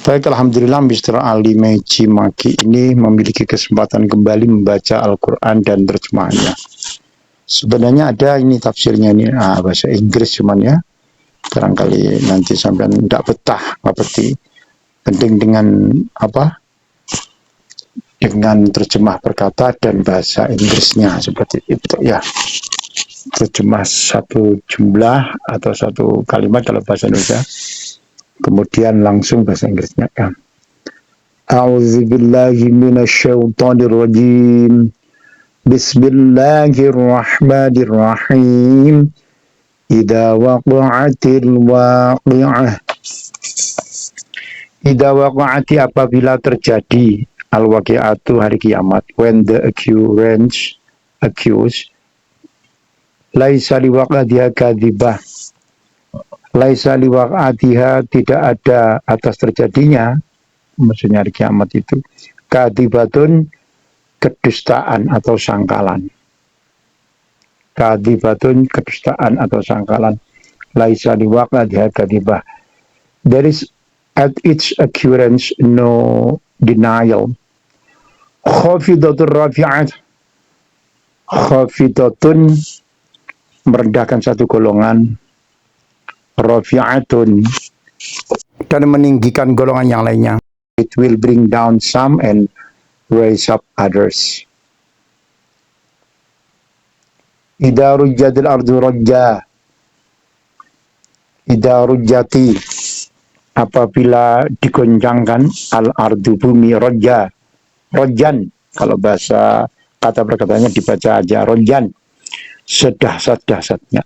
Baik, alhamdulillah Mr. Ali Meji Maki ini memiliki kesempatan kembali membaca Al-Quran dan terjemahannya. Sebenarnya ada ini tafsirnya ini bahasa Inggris cuman ya. Barangkali nanti sampai tidak betah ngerti. Penting dengan dengan terjemah perkata dan bahasa Inggrisnya seperti itu ya. Terjemah satu jumlah atau satu kalimat dalam bahasa Indonesia, kemudian langsung bahasa Inggrisnya kan. A'udzubillahi minasyaitonirrajim. Bismillahirrahmanirrahim. Idza waqa'atil waqi'ah. Idza waqa'ati apabila terjadi al-waqi'atu hari kiamat, when the accused laisa liwaqa'atiha kadzibah. Laisa liwaqa'atiha tidak ada atas terjadinya, maksudnya hari kiamat itu, kadzibatun kedustaan atau sangkalan. Kadzibatun kedustaan atau sangkalan. Laisa liwaqa'atiha kadzibah. There is at its occurrence no denial. Khafidatur rafi'at. Khafidatun merendahkan satu golongan, rafi'atun dan meninggikan golongan yang lainnya. It will bring down some and raise up others. Idza rujjatil ardu rajja. Idza rujjati apabila digoncangkan al-ardu bumi rajja. Rajjan kalau bahasa kata perkataannya dibaca aja rajjan. Sedahsat-dahsatnya.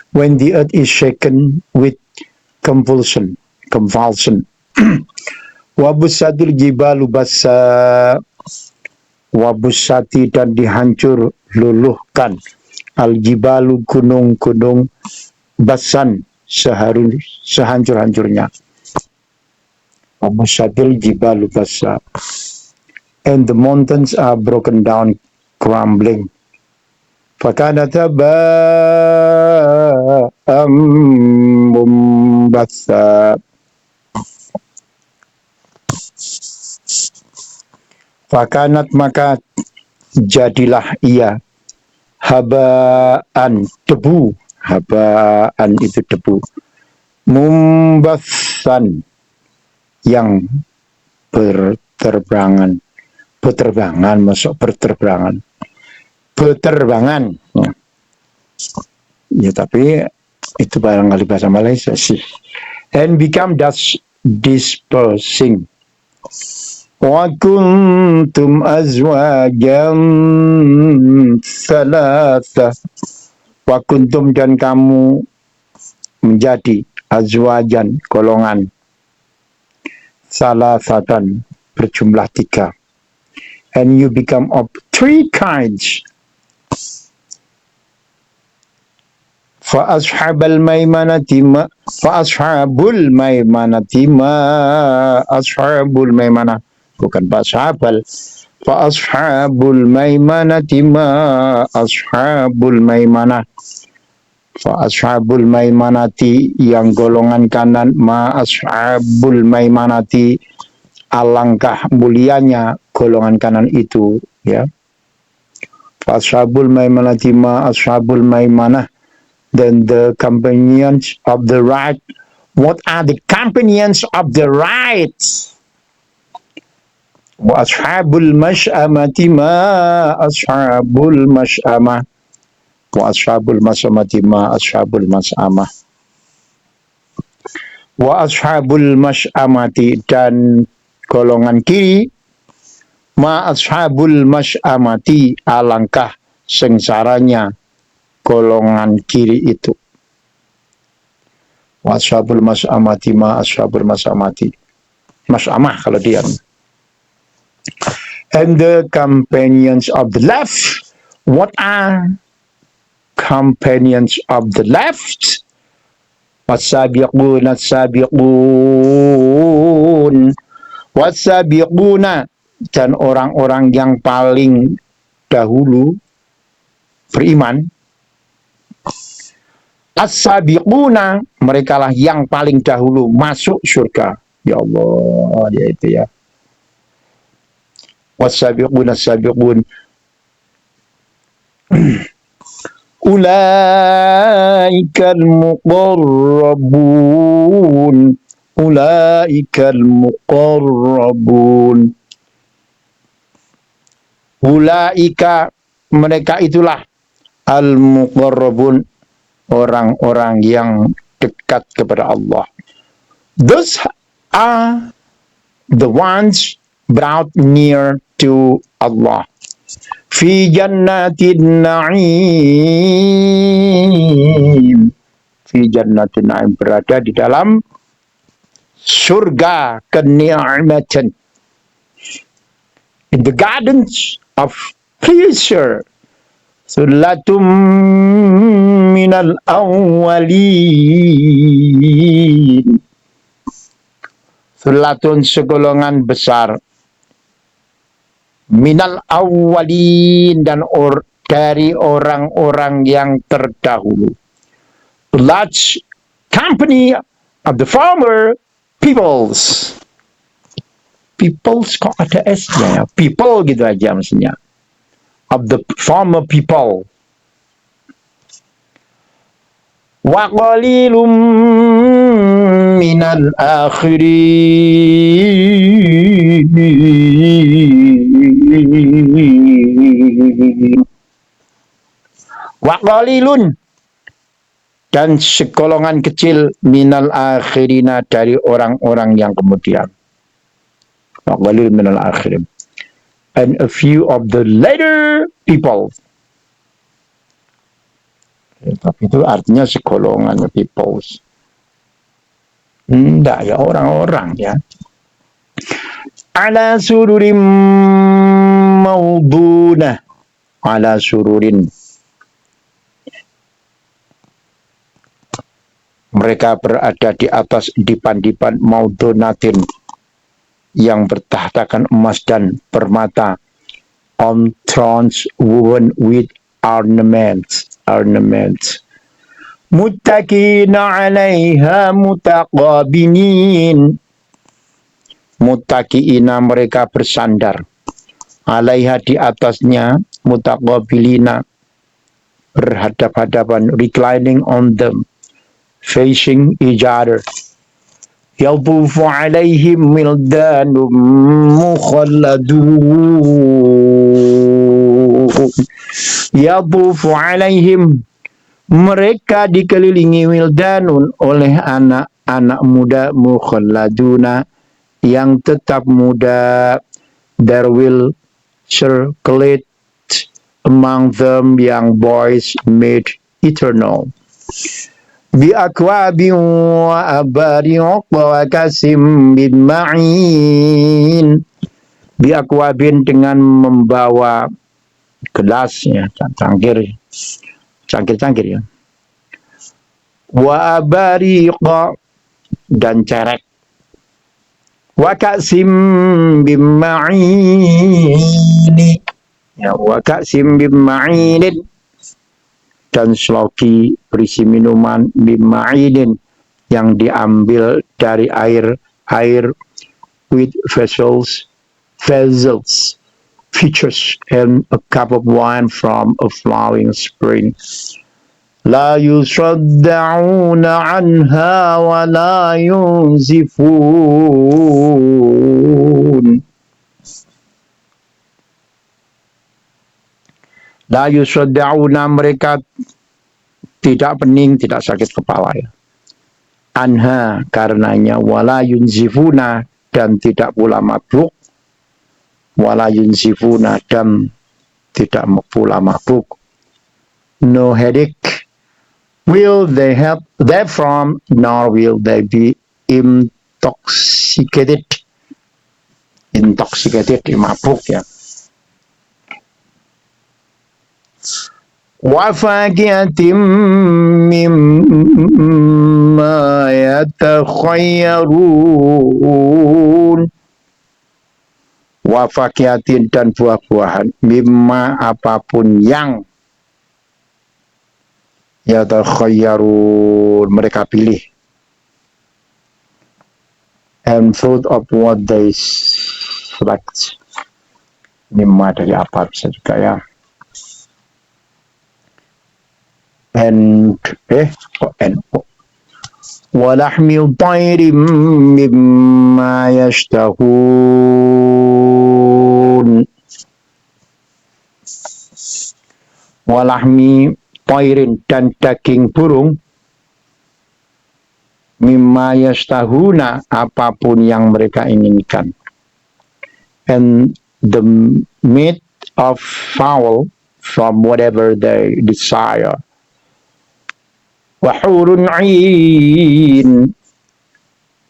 When the earth is shaken with convulsion. Wabussatil jibalu bassa. Wabussati dan dihancur luluhkan. Al-jibalu gunung-gunung bassan sehancur-hancurnya. Wabussatil jibalu bassa. And the mountains are broken down, crumbling. Fakanat haba'an mumbatha. Fakanat maka jadilah ia haba'an debu. Haba'an itu debu. Mumbathan yang berterbangan. Beterbangan. Ya tapi itu barangkali bahasa Malaysia sih. And become dust dispersing. Wa kuntum azwajan thalatha. Wa kuntum dan kamu menjadi azwajan golongan thalathatan berjumlah 3. And you become of 3 kinds. Fa ashabul maimanati ma ashabul maimanah bukan fa ashabul. Fa ashabul maimanati ma ashabul maimanah. Fa ashabul maimanati yang golongan kanan, ma ashabul maimanati alangkah mulianya golongan kanan itu ya. Fa ashabul maimanati ma ashabul maimanah. Then the companions of the right. What are the companions of the right? Wa ashabul mash'amati ma ashabul mash'amah. Wa ashabul mash'amati ma ashabul mash'amah. Wa ashabul mash'amati dan golongan kiri ma ashabul mash'amati alangkah sengsaranya golongan kiri itu. Wa ashabul mas'amati ma ashabul mas'amati. Mas'amah kalau dia. And the companions of the left. What are companions of the left? Wasabiquna sabiqun. Wasabiquna dan orang-orang yang paling dahulu beriman. As-sabiquna merekalah yang paling dahulu masuk surga. Ya Allah, ya itu ya. Wasabiqun as-sabiqun. Ulaikal muqarrabun. Ulaikal muqarrabun. Ulaika, mereka itulah al-muqarrabun, orang-orang yang dekat kepada Allah. Those are the ones brought near to Allah. Fi jannatin na'im. Fi jannatin na'im, berada di dalam surga kenikmatan. In the gardens of pleasure. Sulatum minal awwalin. Sulatun segolongan besar. Minal awwalin, dan dari orang-orang yang terdahulu. Large company of the former peoples. Peoples kok ada S-nya ya? People gitu aja maksudnya. Of the former people. Wa qalilum minal akhirin. Wa qalilun, dan segolongan kecil minal akhirina, dari orang-orang yang kemudian. Wa qalilun minal akhirin. And a few of the later people. Tapi itu artinya segolongan people. Enggak ya, orang-orang ya. Ala sururin maudunah. Ala sururin. Mereka berada di atas dipan-dipan maudunatin, yang bertahtakan emas dan permata, on thrones woven with ornaments. Muttaqina 'alaiha mutaqabilin. Muttaqiina, mereka bersandar, 'alaiha, di atasnya, mutaqabilina, berhadap-hadapan, reclining on them, facing each other. Yatufu 'alaihim wildanun mukhalladun. Yatufu 'alaihim, mereka dikelilingi, wildanun, oleh anak-anak muda, mukhalladuna, yang tetap muda. There will circulate among them young boys made eternal. Bi akwabin wa abariq wa kasim bin ma'in. Bi akwabin, dengan membawa gelasnya, cangkir ya. Wa abariq, dan cerek. Wa kasim bin ma'in. Ya, wa kasim bin ma'in, dan sloki berisi minuman, bima'idin, yang diambil dari air, with vessels, features, and a cup of wine from a flowing spring. La yusadda'una anha wa la yunzifun. La yusadda'una, mereka tidak pening, tidak sakit kepala ya. Anha, karenanya, wala yunzifuna, dan tidak pula mabuk. Wala yunzifuna, dan tidak pula mabuk. No headache will they have therefrom, nor will they be intoxicated. Mabuk ya. Wa fakihatin mimma yatakhayyarun. Wa fakihatin, dan buah-buahan, mimma, apapun yang, yatakhayyarun, mereka pilih. and food of what they select. Mimma dari apa bisa juga ya. And walahmi tayrim mimma yashtahun. Walahmi tayrin dan daging burung mimma yashtahuna apapun yang mereka inginkan. And the meat of fowl from whatever they desire. Wahurun ain.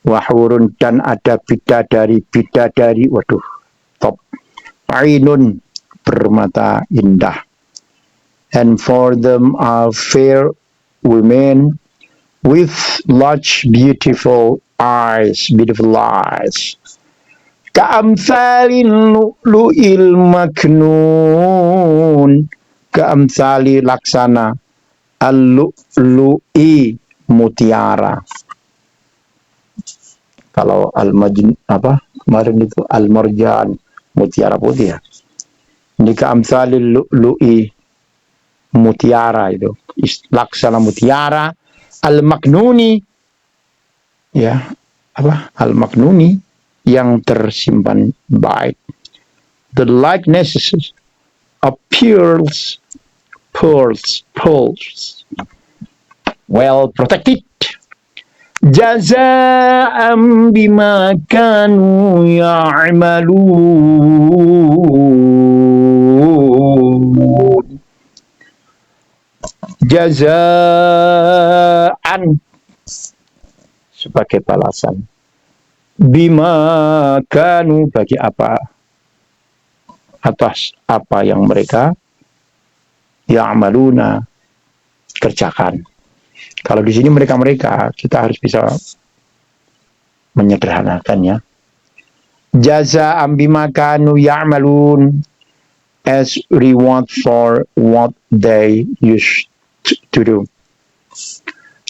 Wahurun dan ada bidadari, waduh, top. Ainun bermata indah. And for them are fair women with large beautiful eyes. Ka'amsalin lu'il maknun. Ka'amsali laksana al-lu'i mutiara. Kalau al-majn kemarin itu al-marjan mutiara putih ya. Ini ka'amsalil lu'i mutiara itu. Laksana mutiara al-maknuni ya, al-maknuni yang tersimpan baik. The likenesses of pearls well protected. Jaza'an bima kanu ya'malun. Jaza'an sebagai balasan. Bima kanu bagi apa? Atas apa yang mereka ya'maluna kerjakan. Kalau di sini mereka kita harus bisa menyederhanakannya. Jaza'an bima kanu ya'malun, as reward for what they used to do.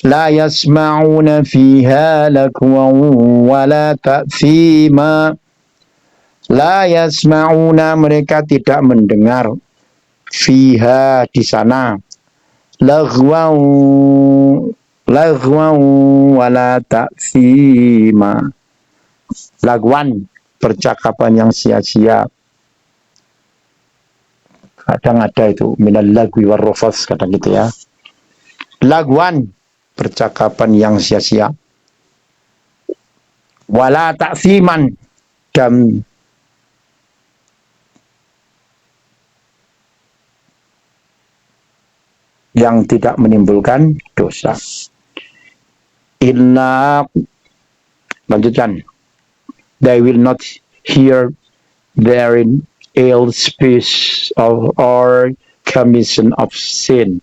La yasma'una fiha lakwan wala ta'thima. La yasma'una mereka tidak mendengar fiha di sana lagwan wala ta'thima. Lagwan percakapan yang sia-sia. Kadang ada itu minal lagwi warrafas kata gitu ya. Lagwan percakapan yang sia-sia. Wala ta'thiman dan yang tidak menimbulkan dosa. Inna lanjutkan. They will not hear therein ill speech of or commission of sin.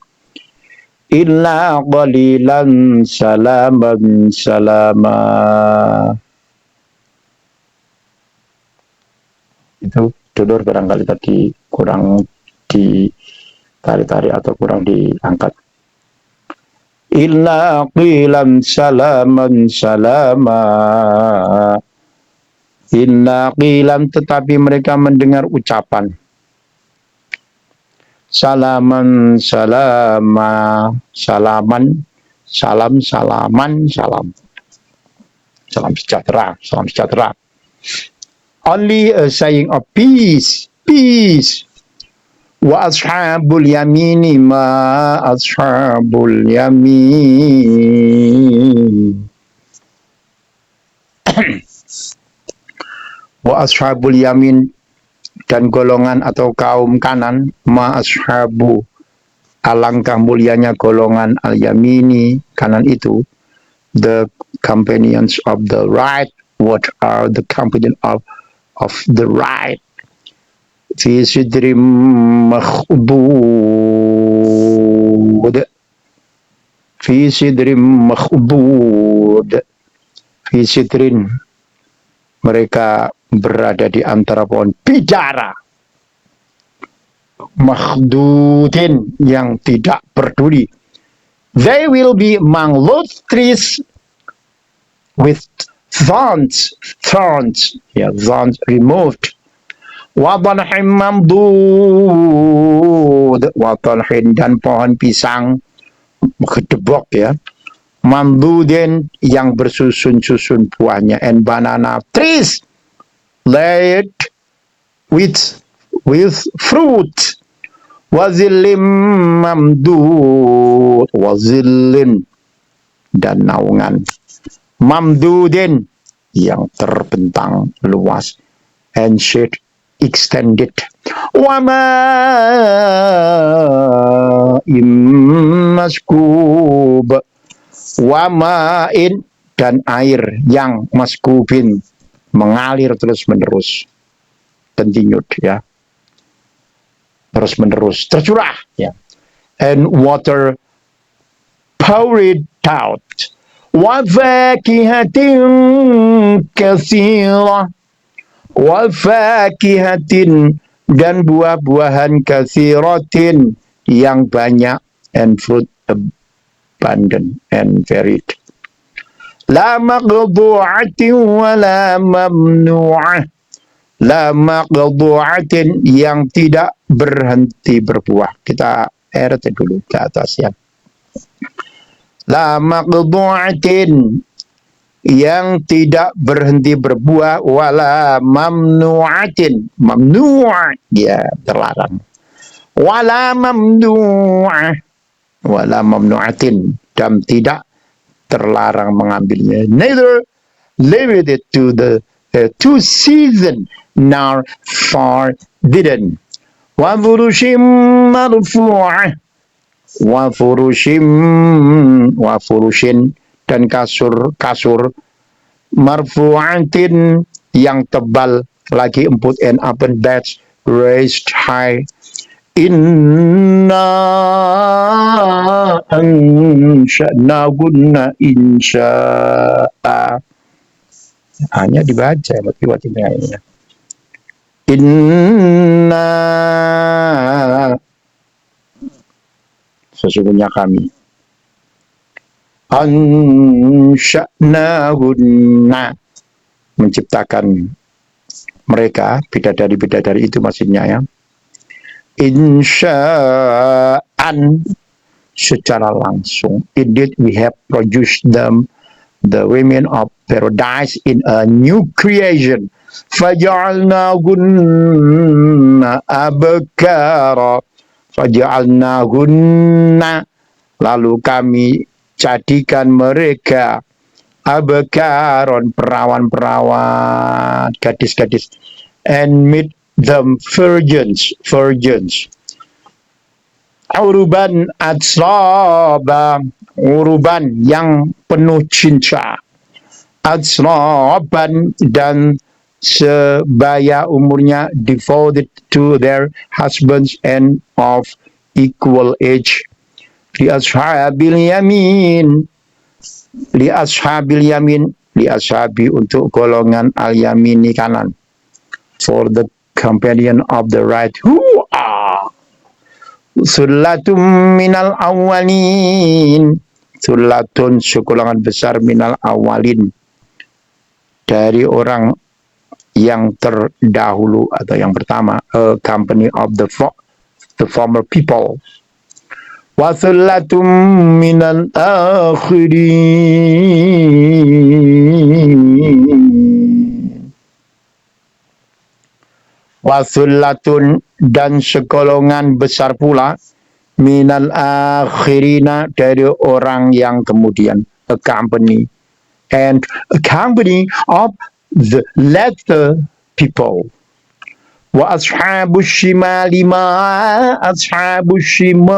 Illa qalilan salaman salama. Itu dulur barangkali tadi kurang di tarik-tarik atau kurang diangkat. Illa qilan salaman salama. Illa qilan tetapi mereka mendengar ucapan. Salaman salama. Salaman salam salaman salam. Salam sejahtera, salam sejahtera. Only a saying of peace, peace. Wa ashabul yamini ma ashabul yamin. Wa ashabul yamin dan golongan atau kaum kanan ma ashabu alangkah mulianya golongan al-yamini kanan itu, the companions of the right. What are the companions of the right? Fi sidrim makhdud. Fi sidrim makhdud. Fi sidrin mereka berada di antara pohon bidara. Makhdudin yang tidak peduli. They will be among those trees with thorns, ya, thorns removed. Wa talhin mamdud, wa talhin dan pohon pisang gedebok, ya, mamdudin yang bersusun-susun buahnya, and banana trees laid with fruit, wazillim mamdud, wazillin dan naungan, mamdudin yang terbentang luas, and shade extended, wama maskub, wamain dan air yang maskubin mengalir terus menerus, continued, ya, terus menerus tercurah, ya, and water poured out, wa fakihatin katsirah, wa fakihatin dan buah-buahan katsiratin yang banyak, and fruit abundant and varied, la maqdu'atin wa la mamnu'ah, la maqdu'atin yang tidak berhenti berbuah. Kita RT dulu ke atas, ya. La maqdu'atin yang tidak berhenti berbuah, wala mamnu'atin, mamnu'ah, ya, terlarang, wala mamnu'ah, wala mamnu'atin dan tidak terlarang mengambilnya, neither limited to the two season nor forbidden, wa furushim marfu'ah, wa furushin dan kasur marfu'atin yang tebal lagi, empuk, and open beds raised high, inna ansha'nagunna insya'a, hanya dibaca mati-matinya, inna sesungguhnya kami, ansha'nahunna menciptakan mereka, bidadari-bidadari itu maksudnya, ya, insya'an secara langsung, indeed we have produced them, the women of paradise, in a new creation, faja'alnahunna abkara, faja'alnahunna lalu kami jadikan mereka abkaron perawan-perawan, gadis-gadis, and made them virgins, uruban atsraba, uruban yang penuh cinta, atsraban dan sebaya umurnya, devoted to their husbands and of equal age, li ashabil yamin, li ashabil yamin, li ashabi untuk golongan al yamini kanan, for the companion of the right, who are sullatun minal awalin, sullatun sekolongan besar, minal awalin dari orang yang terdahulu atau yang pertama, a company of the former people, wa sullatun minal akhirin, wasullatun dan segolongan besar pula, minal akhirina dari orang yang kemudian, a company of the latter people, wa ashabus shimali ma ashabus shimal,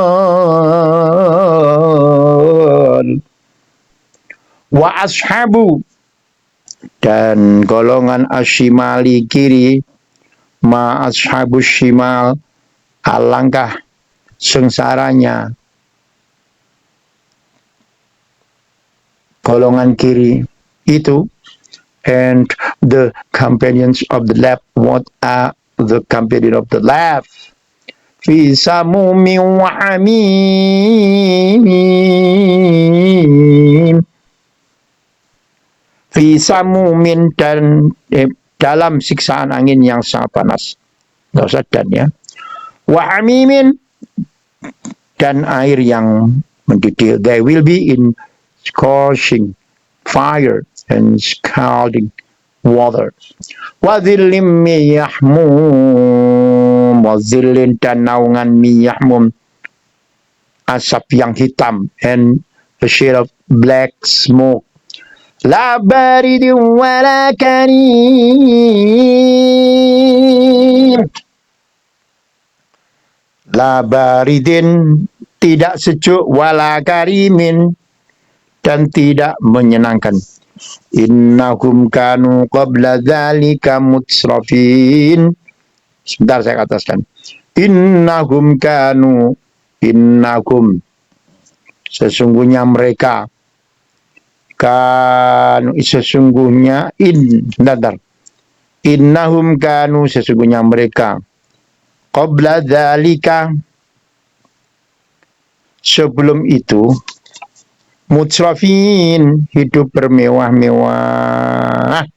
wa ashabu dan golongan asyimali kiri, ma ashabus shimal alangkah sengsaranya golongan kiri itu, and the companions of the left, what are the companions of the left, fi samumin wa hamim, fi samumin dan dalam siksaan angin yang sangat panas. Nggak usah dan ya. Wa hamimin dan air yang mendidih. They will be in scorching fire and scalding water. Wa dhillim miyahmum, wa dhillin dan naungan miyahmum, asap yang hitam, and a shade of black smoke. La baridin wala karim. La baridin tidak sejuk, wala karimin dan tidak menyenangkan. Innahum kanu qabla dzalika mutsrafin. Sebentar saya katakan. Innahum kanu, innahum sesungguhnya mereka, kanu sesungguhnya innahum kanu sesungguhnya mereka, qabla dzalika sebelum itu, mutsrafin hidup bermewah-mewah.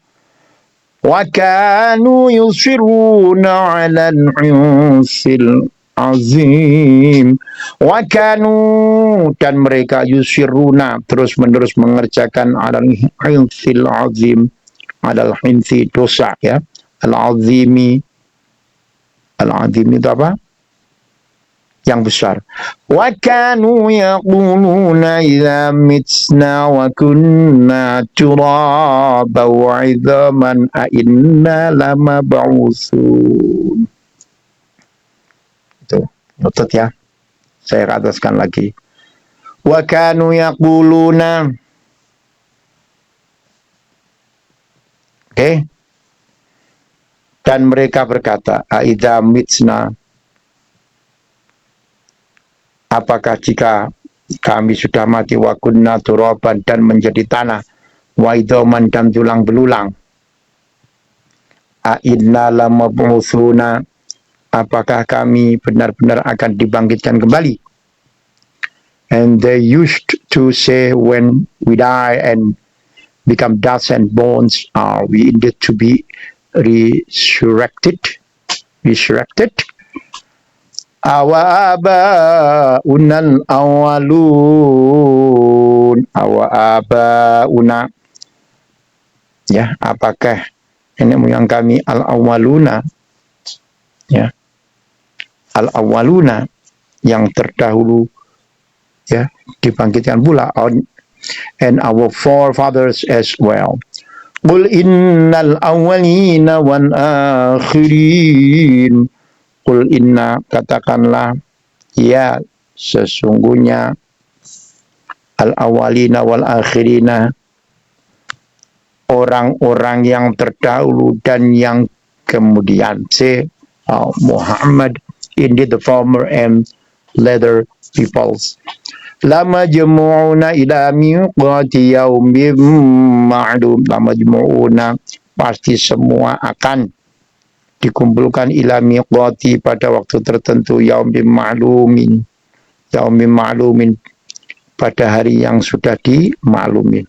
Wa kanu yusiruna 'alal 'insil azim. Wa kanu dan mereka yusiruna terus-menerus mengerjakan 'alal 'insil azim, 'alal 'insi dosa ya. Al-azimi itu apa? Yang besar. Wa kanu yaquluna idza mitsna wa kunna turaba wa idzaman a inna lamab'utsun. Itu, notat ya. Saya ataskan lagi. Wa kanu yaquluna. Oke. Dan mereka berkata, a idza mitsna, apakah jika kami sudah mati, wa kunna turaban dan menjadi tanah, wa idzaman dan tulang belulang, a inna lamab'utsuna, apakah kami benar-benar akan dibangkitkan kembali? And they used to say, when we die and become dust and bones, are we indeed to be resurrected? Awa aba'unal awalun, awa aba'una, ya, apakah nenek moyang kami al-awwaluna, ya, al-awwaluna yang terdahulu, ya, dibangkitkan pula, and our forefathers as well. Qul innal awwalina wal akhirin. Qul inna, katakanlah, ya, sesungguhnya al-awwalina wal akhirina, orang-orang yang terdahulu dan yang kemudian. Say, Muhammad, indeed the former and latter peoples. Lama jumu'una ila miqati yaumin ma'lum. Lama jumu'una, pasti semua akan dikumpulkan ila miqati pada waktu tertentu, yaumin ma'lumin, pada hari yang sudah dimaklumin.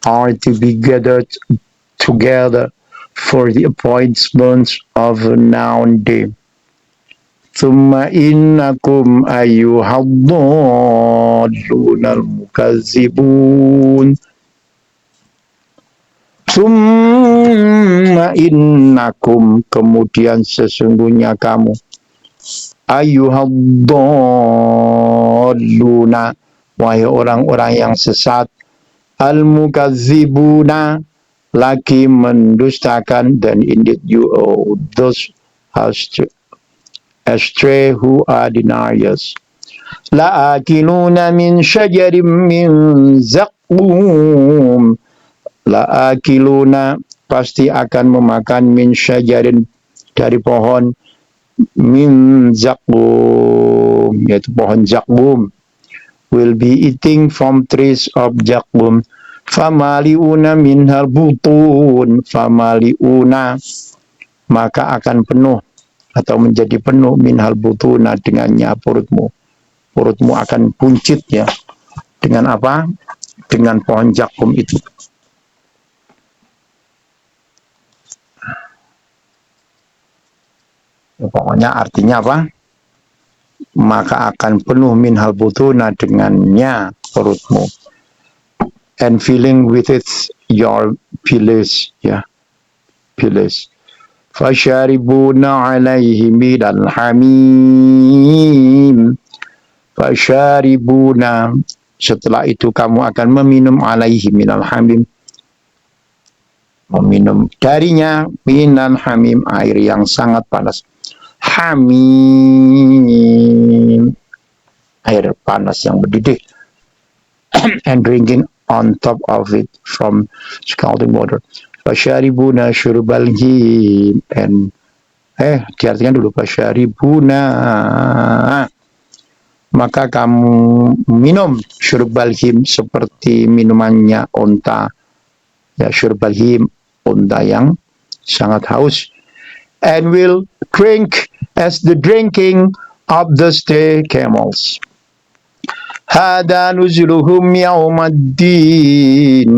Are to be gathered together for the appointments of a noun day. Thumma innakum ayyuhad-dallunal mukazzibun. Thumma innakum, kemudian sesungguhnya kamu, ayyuhad-dalluna, wahai orang-orang yang sesat, al-mukazzibuna, lagi mendustakan, dan indeed you those astray who are deniers. La'akiluna min syajarin min zaqqum. La'akiluna, pasti akan memakan, min syajarin, dari pohon, min zaqqum, yaitu pohon zaqqum. Will be eating from trees of zaqqum. Famaliuna minhal butun. Famaliuna, maka akan penuh atau menjadi penuh, minhal butuna, dengannya perutmu. Perutmu akan buncit ya. Dengan apa? Dengan pohon zaqqum itu. Pokoknya artinya apa? Maka akan penuh minhal butuna dengannya perutmu. And filling with it your pillows, ya, pillows. Fasyaribuna alaihi minal hamim. Fasyaribuna, setelah itu kamu akan meminum alaihi minal hamim, meminum darinya minal hamim, air yang sangat panas. Hamim, air panas yang mendidih. And drinking on top of it from scalding water. Fasyaribuna syurbal him, and diartikan dulu, fasyaribuna, maka kamu minum syurbal him seperti minumannya unta, ya, syurbal him, unta yang sangat haus. And will drink as the drinking of the stray camels. Hada nuzuluhum yaumaddin.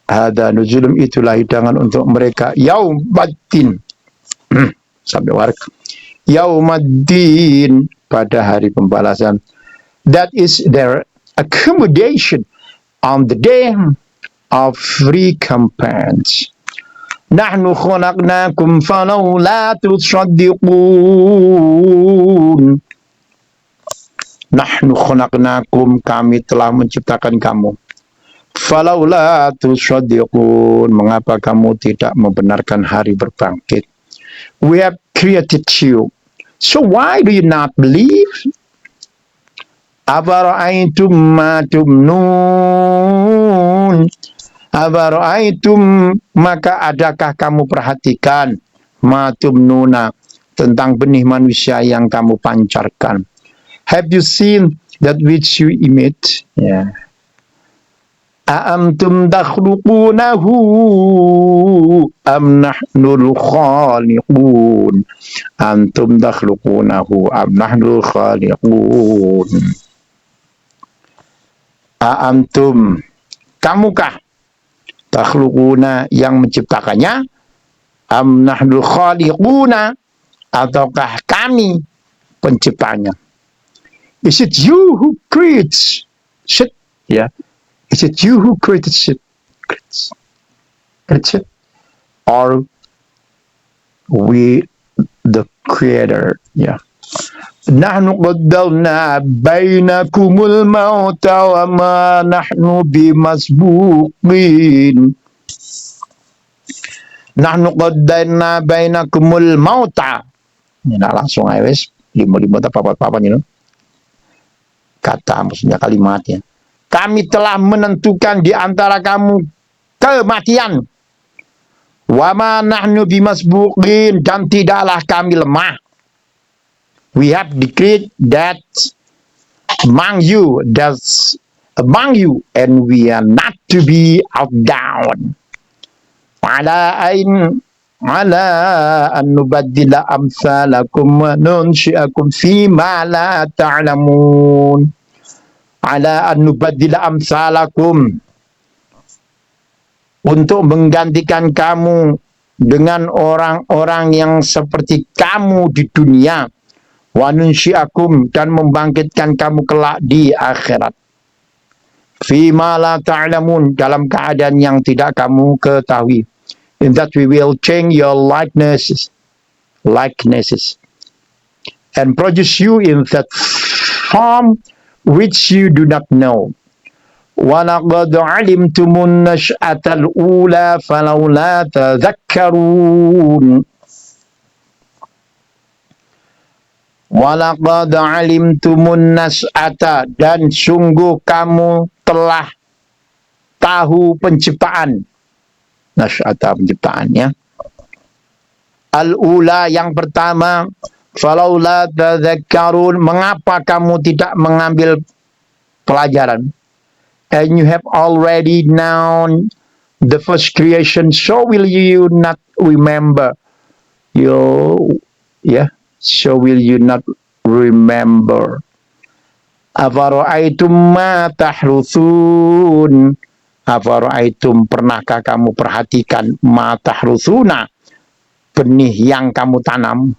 Hada nuzulum, itulah hidangan untuk mereka yaumaddin. Sampai warak. Yaumaddin, pada hari pembalasan. That is their accommodation on the day of recompense. Nahnu khalaqnakum falawla tusaddiqun. Nahnu khalaqnakum, kami telah menciptakan kamu. Falawla tusaddiqun, mengapa kamu tidak membenarkan hari berbangkit? We have created you, so why do you not believe? Afara'aytum ma tumnun. Afara'aytum, maka adakah kamu perhatikan, ma tumnuna, tentang benih manusia yang kamu pancarkan. Have you seen that which you emit? Yeah. A'antum takhluqunahu am nahnul khaliqun. Antum takhluqunahu am nahnul khaliqun. A'antum, kamukah, takhluquna, yang menciptakannya, am nahnul khaliquna, ataukah kami penciptanya? Is it you who creates shit? Yeah. Is it you who created shit? Creates it? Or we the creator? Yeah. Nahnu qaddalna bainakumul mauta wa ma nahnu bimasbuqin. Nahnu qaddalna bainakumul mauta. Ini langsung aja wes. Lima-lima papat-papat ini. Kata, maksudnya kalimatnya. Kami telah menentukan di antara kamu kematian. Wa ma nahnu bimasbuqin, dan tidaklah kami lemah. We have decreed that among you, and we are not to be outdone. Ala an nubaddila amsalakum wa nunshi'akum fima la ta'lamun. Ala an nubaddila amsalakum, untuk menggantikan kamu dengan orang-orang yang seperti kamu di dunia. Wa nunshi'akum, dan membangkitkan kamu kelak di akhirat. Fima la ta'lamun, dalam keadaan yang tidak kamu ketahui. In that we will change your likenesses, and produce you in that form which you do not know. وَلَقَدْ عَلِمْتُمُ النَّشْأَةَ الْأُولَى فَلَوْلَا تَذَكَّرُونَ. وَلَقَدْ عَلِمْتُمُ النَّشْأَةَ, dan sungguh kamu telah tahu penciptaan. Nasyata, penciptaannya. Al-ula, yang pertama. Falaula tadhakkarun, mengapa kamu tidak mengambil pelajaran? And you have already known the first creation, so will you not remember? So will you not remember? Afara'aitum ma tahruthun. Afara'aitum, pernahkah kamu perhatikan, ma tahruthuna, benih yang kamu tanam?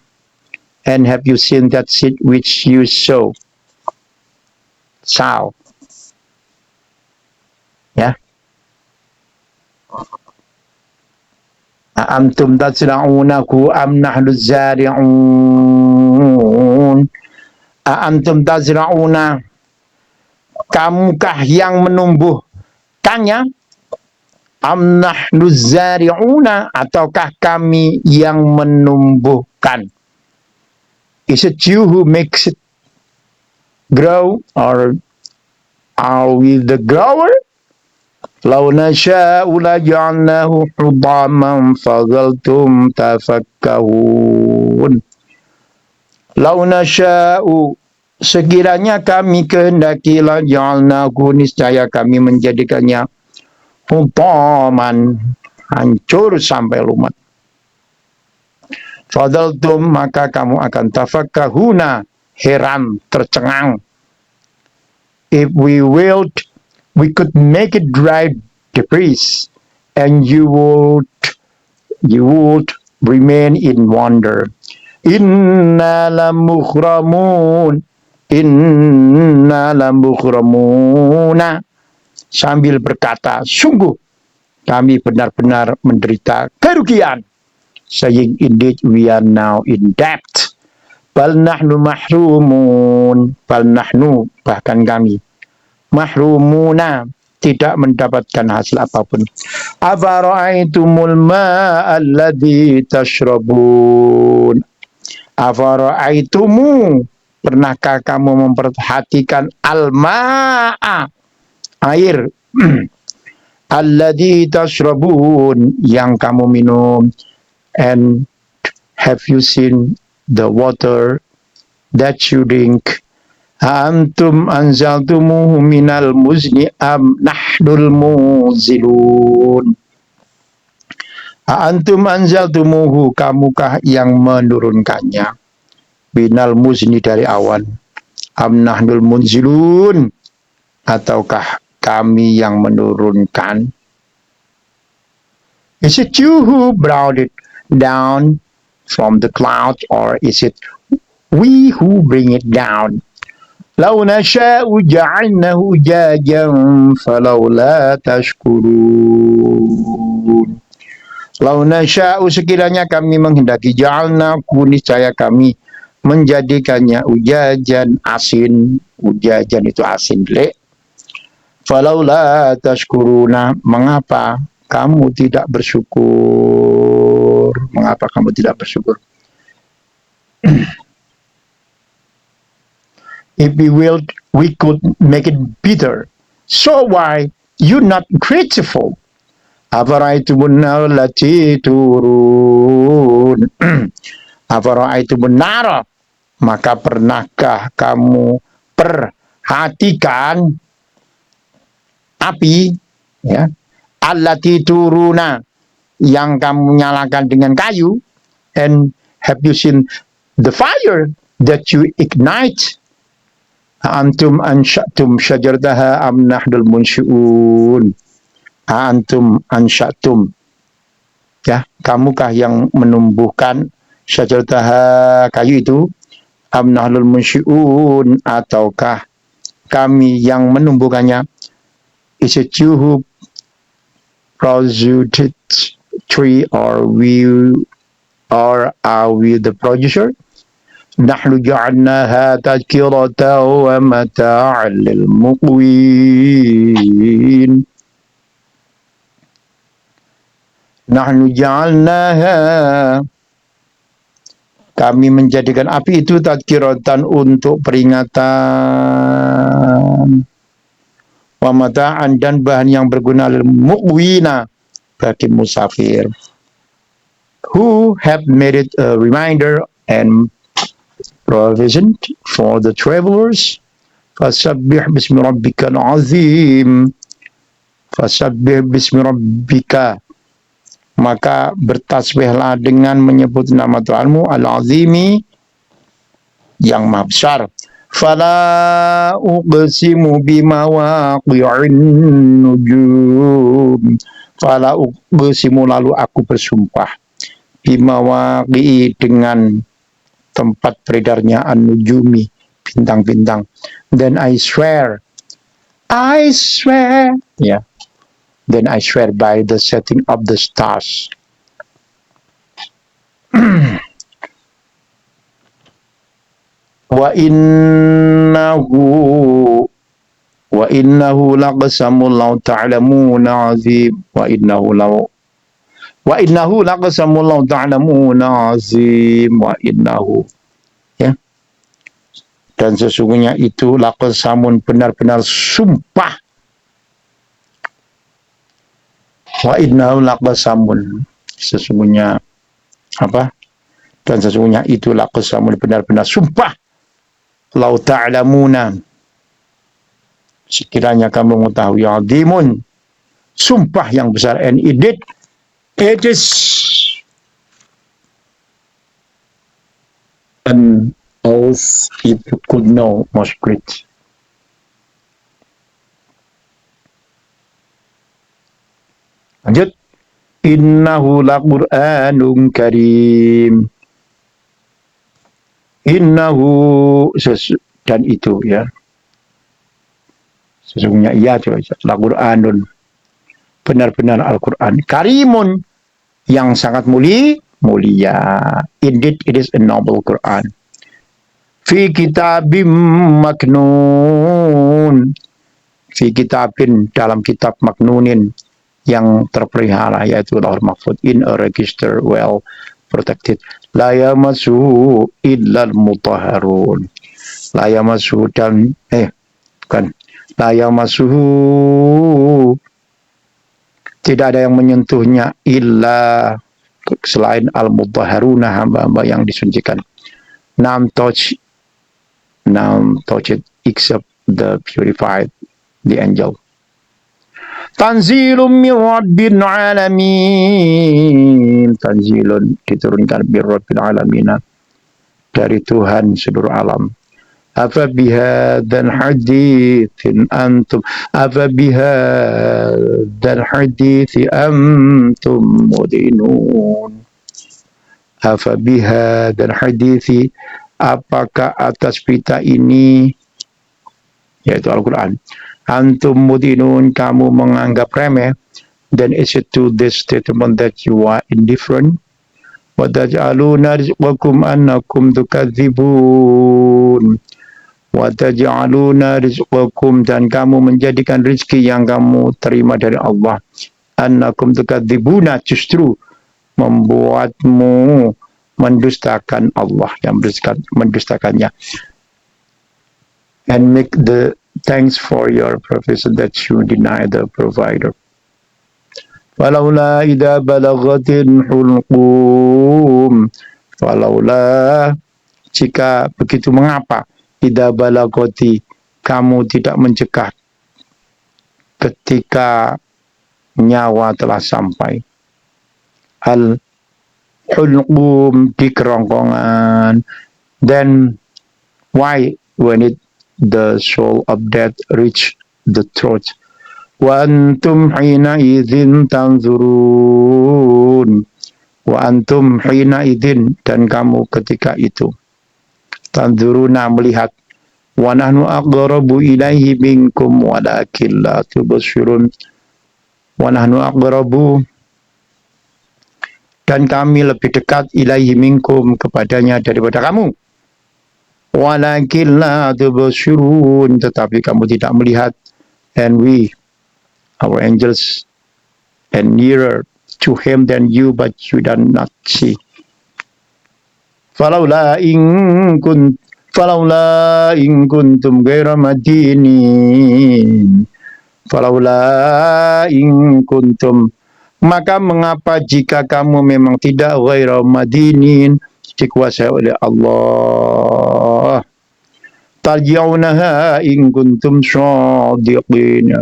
And have you seen that seed which you sow? Ya. Antum tazra'unahu am nahnu zari'un. Antum tazra'una, kamukah yang menumbuhkannya? Am nahnu zari'una, ataukah kami yang menumbuhkan? Is it you who makes it grow, or are we the grower? Lau nasha'u laja'alnahu hudaman fadhaltum tafakkahun. Lau nasha'u, sekiranya kami kehendaki, laja'alnahu, niscaya kami menjadikannya hutaman, hancur sampai lumat. Fadhaltum, maka kamu akan tafakkahuna, heran, tercengang. If we willed, we could make it dry debris, and you would remain in wonder. Inna lamukhramun, inna lamukramuna, sambil berkata, sungguh kami benar-benar menderita kerugian. Saying, indeed we are now in debt. Bal nahnu mahrumun, bal nahnu, bahkan kami, mahrumuna, tidak mendapatkan hasil apapun. Afara'aitumul ma'a alladhi tashrabun. Afara'aitumu, pernahkah kamu memperhatikan al-ma'a, air, alladhi tashrabun, yang kamu minum? And have you seen the water that you drink? Antum anzaltumuhu minal muzni am nahnul muzilun. Antum anzaltumuhu, kamukah yang menurunkannya? Minal muzni, dari awan. Am nahnul munzilun, ataukah kami yang menurunkan? Is it you who brought it down from the clouds, or is it we who bring it down? Lau nasha'u ja'alnahu jajan falawla tashkurun. Lau nasha'u, sekiranya kami menghendaki, ja'alnahu, niscaya kami menjadikannya ujajan, asin. Ujajan itu asin, lek. Falawla tashkuruna, mengapa kamu tidak bersyukur? Mengapa kamu tidak bersyukur? If we willed, we could make it bitter. So why you not grateful? Afara'aitumun nar allati turun. Afara'aitumun nar, maka pernahkah kamu perhatikan api, ya, allati turuna, yang kamu nyalakan dengan kayu? And have you seen the fire that you ignite? Antum ansha'tum syajarataha am nahnul munsyi'un. Antum ansha'tum, ya, kamukah yang menumbuhkan syajarataha, kayu itu? Am nahnul munsyi'un, ataukah kami yang menumbuhkannya? Is it you who produced tree, or are we the producer? Nahnu ja'alnaha tadhkiratan wa mata'an lil muqwin. Nahnu ja'alnaha, kami menjadikan api itu tadhkiratan, untuk peringatan, wa mata'an, dan bahan yang berguna, lil muqwina, bagi musafir. Who have made it a reminder and provision for the travelers. Fasabbih bismi rabbikal azim. Fasabbih bismi rabbika, maka bertasbihlah dengan menyebut nama Tuhanmu, al-azimi, yang maha besar. Fala uqsimu bimawaqi'in nujum. Fala uqsimu, lalu aku bersumpah bimawaqi'i dengan tempat beredarnya an-nujumi, bintang-bintang. Then I swear, yeah. Then I swear by the setting of the stars. Wa innahu laqasamul law ta'lamuna azim. Wa innahu laqasamul law ta'lamuna azim. Wa innahu, ya. Dan sesungguhnya itu laqasamun, benar-benar sumpah. Wa innahu laqasamun, sesungguhnya apa? Dan sesungguhnya itu laqasamun, benar-benar sumpah. Lau ta'lamuna, sekiranya kamu mengetahui, azimun, sumpah yang besar. And it is an oath if you could know most great. Lanjut. Innahu laqur'anun karim. Innahu, dan itu, ya. Sesungguhnya ia, Al-Quranun, benar-benar Al-Quran. Karimun, yang sangat mulia. Indeed, it is a noble Quran. Fi kitabim maknun. Fi kitabin, dalam kitab maknunin, yang terpelihara, yaitu Lauhul Mahfuz, in a register well protected. La yamassuhu illal mutahharun. La yamassuhu, dan la yamassuhu, tidak ada yang menyentuhnya illa, selain al-mutahharuna, hamba-hamba yang disucikan. None touch it except the purified, the angel. Tanzilun min rabbil alamin. Tanzilun, diturunkan min rabbil alamin, dari Tuhan seluruh alam. Afa bihadzal haditsin antum mudinun. Afa bihadzal haditsi, apakah atas berita ini, yaitu Al-Quran, antum mudinun, kamu menganggap remeh. Then is it to this statement that you are indifferent? Wa taj'aluna rizqakum annakum tukadzibun. Wa taj'aluna rizqakum, dan kamu menjadikan rezeki yang kamu terima dari Allah, annakum tukadzibuna, justru membuatmu mendustakan Allah, yang mendustakannya. And make the thanks for your profession that you deny the provider. Walaula idza balaghatil hulqum. Walaula, jika begitu, mengapa? Idza balaghati, kamu tidak mencegah ketika nyawa telah sampai. Al hulqum, di kerongkongan. Then why, when the soul of death reach the throat? Wa antum hina idzin tanzurun. Wa antum hina idzin, dan kamu ketika itu, tanzuruna, melihat. Wa nahnu aqrabu ilaihi minkum walakin la tubsirun. Wa nahnu aqrabu, dan kami lebih dekat, ilaihi minkum, kepadanya, daripada kamu. Walakin la tubsirun, tetapi kamu tidak melihat. And we, our angels, and nearer to him than you, but you do not see. Falaula in kuntum ghaira madinin. Falaula in kuntum, maka mengapa jika kamu memang tidak ghaira madinin, dikuasai oleh Allah. Tarji'unaha in kuntum shadiqin.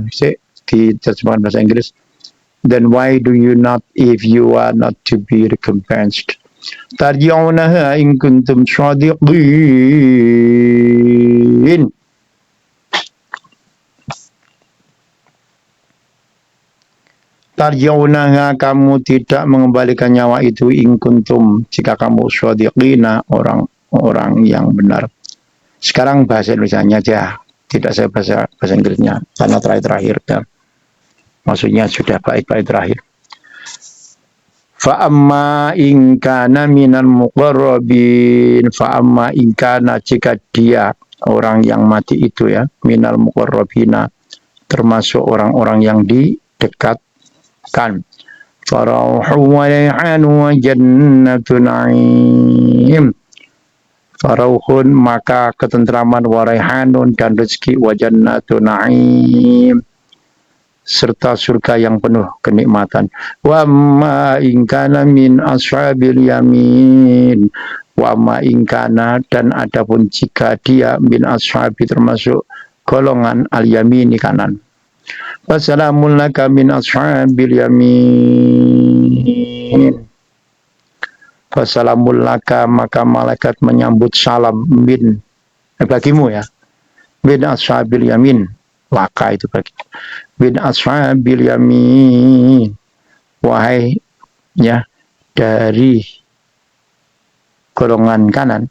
Di terjemahan bahasa Inggris. Then why do you not, if you are not to be recompensed? Tarji'unaha in kuntum shadiqin. tarjaunaha, kamu tidak mengembalikan nyawa itu, in kuntum, jika kamu shadiqina, orang-orang yang benar. Sekarang bahasa Indonesianya aja, tidak saya bahasa Inggrisnya, karena terakhir ya. Maksudnya sudah baik-baik terakhir. Fa'amma in kana minal muqarrabin, fa'amma in kana, jika dia orang yang mati itu ya, minal muqarrabina, termasuk orang-orang yang didekatkan. Farauhu wa rayhanu wa jannatu na'im. Farauhun, maka ketentraman, wa rayhanun, dan rezeki, wa jannatu na'im, serta surga yang penuh kenikmatan. Wa ma in kana min ashabil yamin, wa ma in kana, dan adapun jika dia min ashabi, termasuk golongan al-yamini, kanan. Wassalamun laka min ashabil yamin. Wassalamun laka, maka malaikat menyambut salam min, bagimu ya, min ashabil yamin, laka itu bagi min ashabil yamin, wahai ya dari golongan kanan.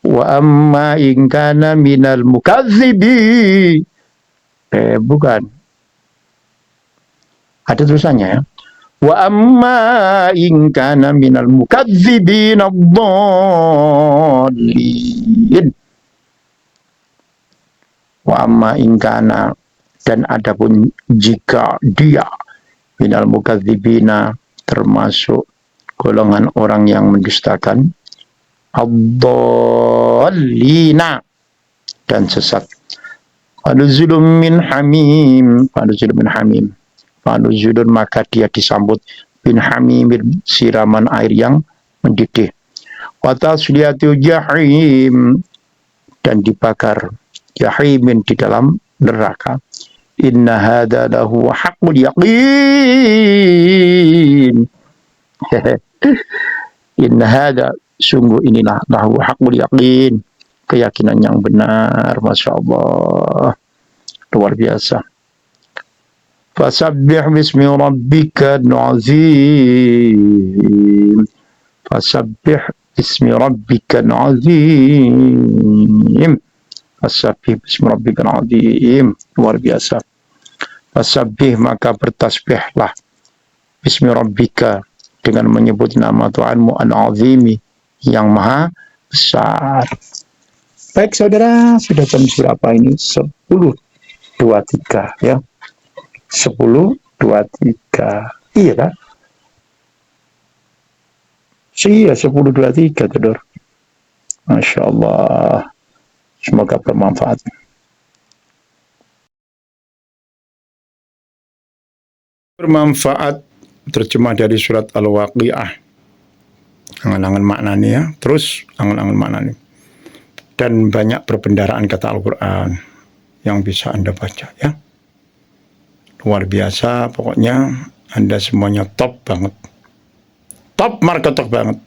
Wa amma in kana minal mukadzibi, bukan, ada tulisannya ya, wa amma in kana minal mukadzibin ad-dallin. Wa amma in kana, dan adapun jika dia minal mukadzibina, termasuk golongan orang yang mendustakan, ad-dallina, dan sesat. Fanuzulun min hamim, fanuzulun min hamim, fanuzulun, maka dia disambut bin hamimin, siraman air yang mendidih. Wa tasliyatu jahim, dan dibakar jahimin di dalam neraka. Inna hadza lahu haqqul yaqin. Inna hadza, sungguh inilah, lahu haqqul yaqin, keyakinan yang benar. Masya Allah, luar biasa. Fasabbih bismi rabbika azim. Fasabbih bismi rabbika azim. Fasabbih bismi rabbika azim, luar biasa. Fasabbih, maka bertasbihlah, bismi rabbika, dengan menyebut nama Tuhanmu, al-azimi, yang maha besar. Baik saudara, sudah jam berapa ini? 10.23 ya. 10.23. Iya kan? Iya, 10.23 saudara. Masya Allah. Semoga bermanfaat. Bermanfaat, terjemah dari surat Al-Waqi'ah. Angan-angan maknanya ya. Terus angan-angan maknanya. Dan banyak perbendaharaan kata Al-Quran yang bisa Anda baca ya. Luar biasa, pokoknya Anda semuanya top banget. Top marketer banget.